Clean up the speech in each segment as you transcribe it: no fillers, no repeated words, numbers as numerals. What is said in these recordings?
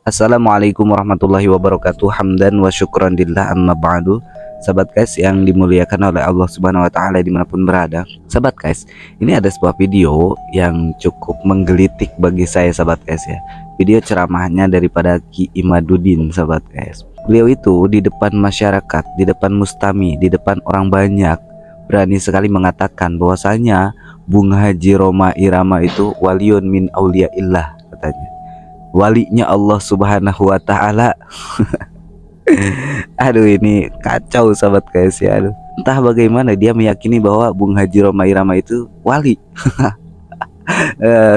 Assalamualaikum warahmatullahi wabarakatuh. Hamdan wa syukran lillah, amma ba'du. Sahabat guys yang dimuliakan oleh Allah Subhanahu wa taala dimanapun berada. Sahabat guys, ini ada sebuah video yang cukup menggelitik bagi saya sahabat guys ya. Video ceramahnya daripada Ki Imaduddin sahabat guys. Beliau itu di depan masyarakat, di depan mustami, di depan orang banyak berani sekali mengatakan bahwasanya Bung Haji Rhoma Irama itu waliun min auliyaillah katanya. Walinya Allah Subhanahu wa taala. Aduh, ini kacau sahabat guys ya. Aduh. Entah bagaimana dia meyakini bahwa Bung Haji Rhoma Irama itu wali.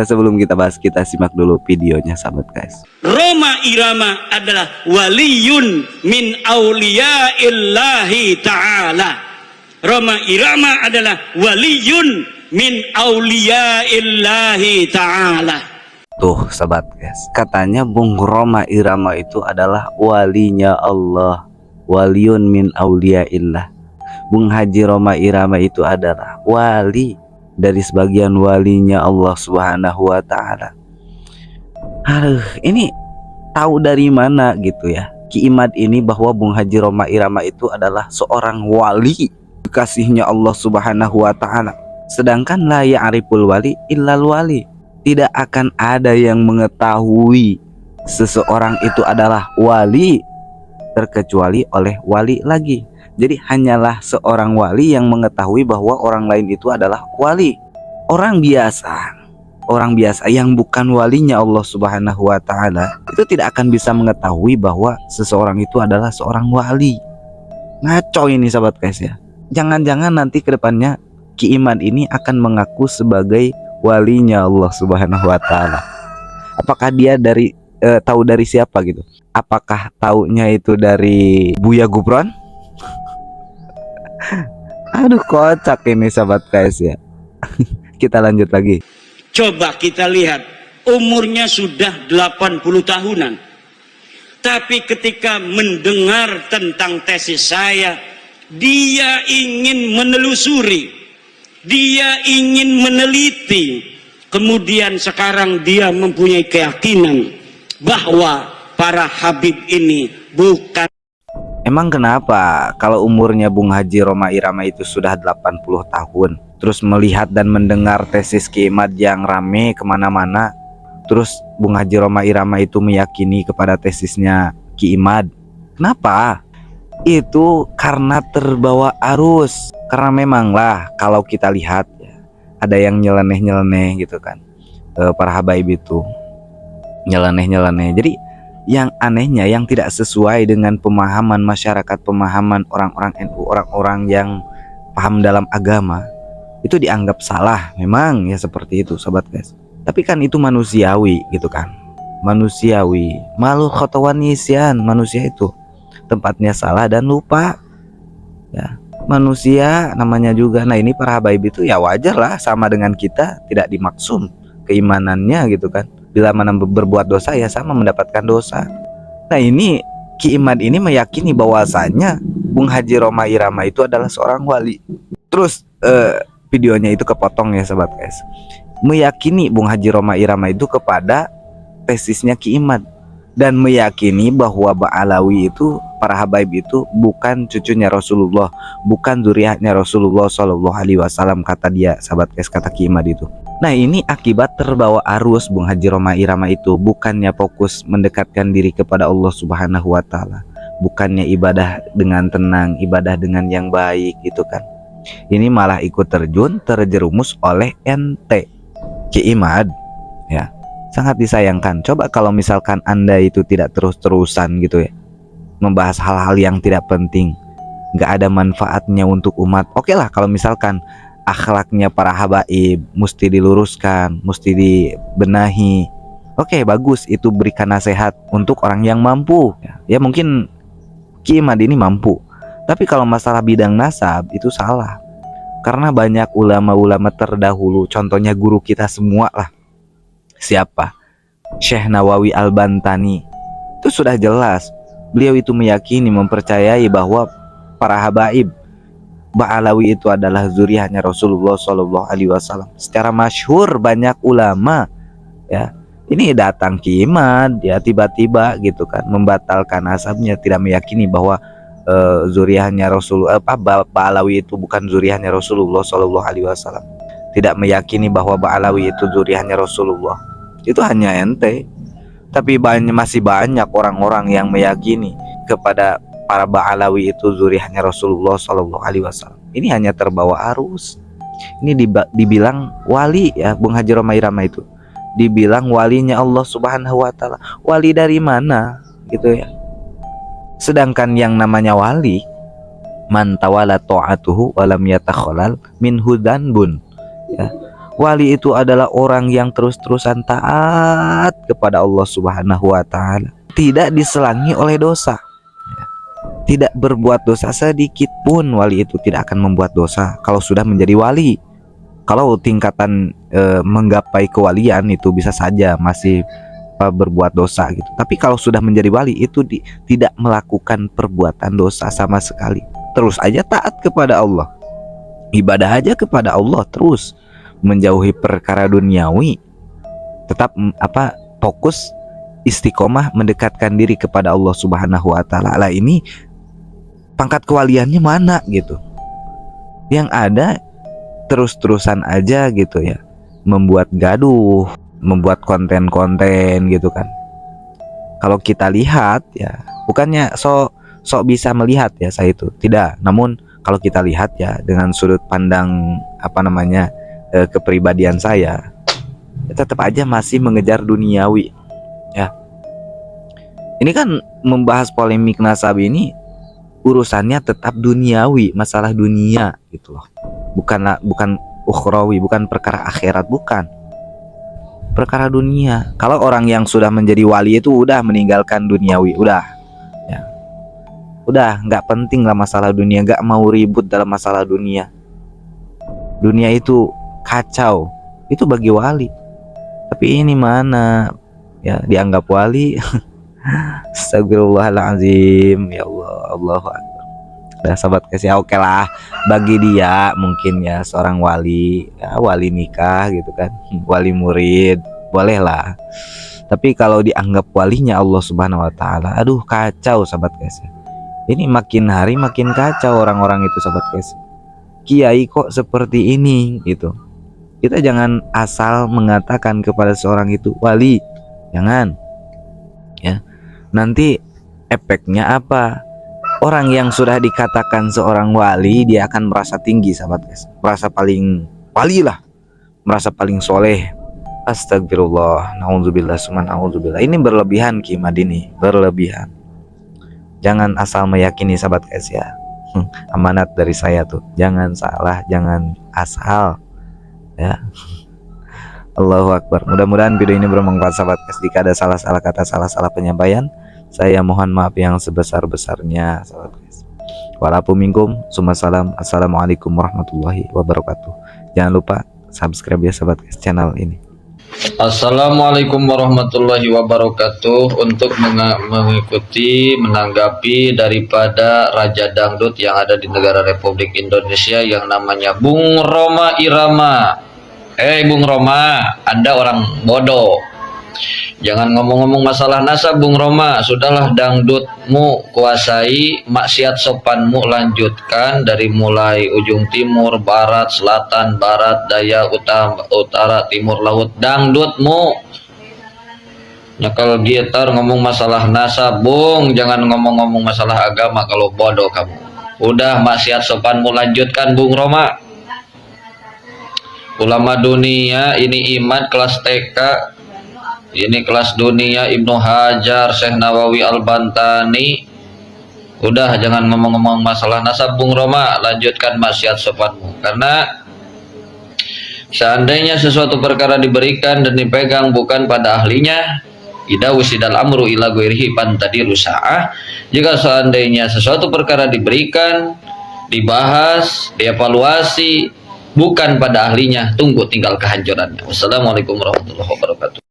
Sebelum kita bahas, kita simak dulu videonya sahabat guys. Rhoma Irama adalah waliyun min auliyaillahi ta'ala. Rhoma Irama adalah waliyun min auliyaillahi ta'ala. Tuh sahabat guys, katanya Bung Rhoma Irama itu adalah walinya Allah, waliun min auliyaillah. Bung Haji Rhoma Irama itu adalah wali dari sebagian walinya Allah Subhanahu wa taala. Aduh, ini tahu dari mana gitu ya Ki Imad ini bahwa Bung Haji Rhoma Irama itu adalah seorang wali kekasihnya Allah Subhanahu wa taala. Sedangkan la ya'riful wali illal wali. Tidak akan ada yang mengetahui seseorang itu adalah wali terkecuali oleh wali lagi. Jadi hanyalah seorang wali yang mengetahui bahwa orang lain itu adalah wali. Orang biasa yang bukan walinya Allah Subhanahu wa taala itu tidak akan bisa mengetahui bahwa seseorang itu adalah seorang wali. Ngaco ini sahabat guys ya. Jangan-jangan nanti ke depannya Ki Imad ini akan mengaku sebagai walinya Allah Subhanahu wa taala. Apakah dia tahu dari siapa gitu? Apakah taunya itu dari Buya Gupron? Aduh, kocak ini sahabat guys ya. Kita lanjut lagi. Coba kita lihat, umurnya sudah 80 tahunan. Tapi ketika mendengar tentang tesis saya, dia ingin menelusuri, dia ingin meneliti. Kemudian sekarang dia mempunyai keyakinan bahwa para habib ini bukan. Emang kenapa kalau umurnya Bung Haji Rhoma Irama itu sudah 80 tahun, terus melihat dan mendengar tesis Ki Imad yang rame kemana-mana, terus Bung Haji Rhoma Irama itu meyakini kepada tesisnya Ki Imad? Kenapa? Itu karena terbawa arus. Karena memanglah kalau kita lihat ya, ada yang nyeleneh-nyeleneh gitu kan, para habaib itu nyeleneh-nyeleneh. Jadi yang anehnya, yang tidak sesuai dengan pemahaman masyarakat, pemahaman orang-orang NU, orang-orang yang paham dalam agama, itu dianggap salah. Memang ya seperti itu sahabat guys. Tapi kan itu manusiawi gitu kan, manusiawi. Malu khotawan nisyan, manusia itu tempatnya salah dan lupa ya, manusia namanya juga. Nah ini para habaib itu ya wajar lah, sama dengan kita, tidak dimaksum keimanannya gitu kan. Bila mana berbuat dosa ya sama mendapatkan dosa. Nah ini Ki Imad ini meyakini bahwasanya Bung Haji Rhoma Irama itu adalah seorang wali. Terus videonya itu kepotong ya sahabat guys. Meyakini Bung Haji Rhoma Irama itu kepada tesisnya Ki Imad, dan meyakini bahwa Ba'alawi itu, para habaib itu bukan cucunya Rasulullah, bukan zuriatnya Rasulullah Shallallahu Alaihi Wasallam, kata dia sahabat guys, kata Ki Imad itu. Nah ini akibat terbawa arus Bung Haji Rhoma Irama itu, bukannya fokus mendekatkan diri kepada Allah Subhanahu wa taala, bukannya ibadah dengan tenang, ibadah dengan yang baik gitu kan. Ini malah ikut terjerumus oleh ente Ki Imad ya. Sangat disayangkan. Coba kalau misalkan Anda itu tidak terus-terusan gitu ya membahas hal-hal yang tidak penting, nggak ada manfaatnya untuk umat. Oke lah kalau misalkan akhlaknya para habaib mesti diluruskan, mesti dibenahi. Oke, bagus, itu berikan nasihat untuk orang yang mampu. Ya mungkin Ki Imad ini mampu. Tapi kalau masalah bidang nasab itu salah. Karena banyak ulama-ulama terdahulu, contohnya guru kita semua lah. Siapa? Syekh Nawawi Al-Bantani. Itu sudah jelas. Beliau itu meyakini, mempercayai bahwa para habaib Ba'alawi itu adalah zuriatnya Rasulullah Shallallahu Alaihi Wasallam. Secara masyhur banyak ulama ya Ini datang kiamat ya tiba-tiba gitu kan, membatalkan nasabnya, tidak meyakini bahwa zuriyahnya Rasulullah, Ba'alawi itu bukan zuriyahnya Rasulullah Shallallahu Alaihi Wasallam, tidak meyakini bahwa Ba'alawi itu zuriyahnya Rasulullah. Itu hanya ente, tapi masih banyak orang-orang yang meyakini kepada para Ba'alawi itu zuriyahnya Rasulullah Shallallahu Alaihi Wasallam. Ini hanya terbawa arus. Ini dibilang wali ya, Bung Haji Roma Irama itu dibilang walinya Allah Subhanahu wa Ta'ala. Wali dari mana gitu ya? Sedangkan yang namanya wali, man tawala ta'atuhu wa lam yatakhalal minhu dzanbun ya. Wali itu adalah orang yang terus-terusan taat kepada Allah Subhanahu wa Ta'ala, tidak diselangi oleh dosa ya. Tidak berbuat dosa sedikit pun. Wali itu tidak akan membuat dosa kalau sudah menjadi wali. Kalau tingkatan menggapai kewalian itu bisa saja masih berbuat dosa gitu. Tapi kalau sudah menjadi wali itu tidak melakukan perbuatan dosa sama sekali. Terus aja taat kepada Allah, ibadah aja kepada Allah, terus menjauhi perkara duniawi, tetap fokus istiqomah mendekatkan diri kepada Allah Subhanahu wa Ta'ala. Lah ini pangkat kewaliannya mana gitu? Yang ada terus-terusan aja gitu ya, membuat gaduh, membuat konten-konten gitu kan. Kalau kita lihat ya, bukannya sok bisa melihat ya saya itu, tidak. Namun kalau kita lihat ya dengan sudut pandang kepribadian saya, ya tetap aja masih mengejar duniawi ya. Ini kan membahas polemik nasab ini urusannya tetap duniawi, masalah dunia gitu loh. Bukan ukhrawi, bukan perkara akhirat, bukan. Perkara dunia. Kalau orang yang sudah menjadi wali itu udah meninggalkan duniawi, udah ya. Udah nggak penting lah masalah dunia, nggak mau ribut dalam masalah dunia. Dunia itu kacau, itu bagi wali. Tapi ini mana ya dianggap wali. Astagfirullahaladzim, ya Allah, Allahu Akbar. Udah sahabat kasih, oke lah, bagi dia mungkin ya seorang wali ya, wali nikah gitu kan, wali murid, boleh lah. Tapi kalau dianggap walinya Allah Subhanahu wa Ta'ala, aduh kacau sahabat kasih. Ini makin hari makin kacau orang-orang itu sahabat kasih. Kiai kok seperti ini gitu. Kita jangan asal mengatakan kepada seorang itu wali, jangan ya. Nanti efeknya apa? Orang yang sudah dikatakan seorang wali, dia akan merasa tinggi sahabat guys, merasa paling wali lah, merasa paling soleh. Astagfirullah, naudzubillah, summa naudzubillah. Ini berlebihan Ki Madini, berlebihan. Jangan asal meyakini sahabat guys ya. Amanat dari saya tuh, jangan salah, jangan asal ya. Allahu Akbar. Mudah-mudahan video ini bermanfaat sahabat guys. Jika ada salah-salah kata, salah-salah penyampaian, saya mohon maaf yang sebesar-besarnya sahabat guys. Walaupun minkum, salam. Assalamualaikum warahmatullahi wabarakatuh. Jangan lupa subscribe ya sahabat guys channel ini. Assalamualaikum warahmatullahi wabarakatuh. Untuk mengikuti, menanggapi daripada Raja Dangdut yang ada di negara Republik Indonesia yang namanya Bung Roma Irama. Bung Roma, Anda orang bodoh. Jangan ngomong-ngomong masalah nasab Bung Roma. Sudahlah, dangdutmu kuasai, maksiat sopanmu lanjutkan dari mulai ujung timur, barat, selatan, barat, daya, utara, timur, laut. Dangdutmu nyekal gitar ngomong masalah nasab, Bung. Jangan ngomong-ngomong masalah agama kalau bodoh kamu. Udah, maksiat sopanmu lanjutkan Bung Roma. Ulama dunia ini iman kelas TK, ini kelas dunia Ibnu Hajar, Syekh Nawawi Al-Bantani. Udah, jangan ngomong-ngomong masalah nasab Bung Roma, lanjutkan maksiat sopanmu. Karena seandainya sesuatu perkara diberikan dan dipegang bukan pada ahlinya, idza wusidal amru ila ghairihi fantadiru sa'ah. Jika seandainya sesuatu perkara diberikan, dibahas, dievaluasi bukan pada ahlinya, tunggu tinggal kehancurannya. Wassalamualaikum warahmatullahi wabarakatuh.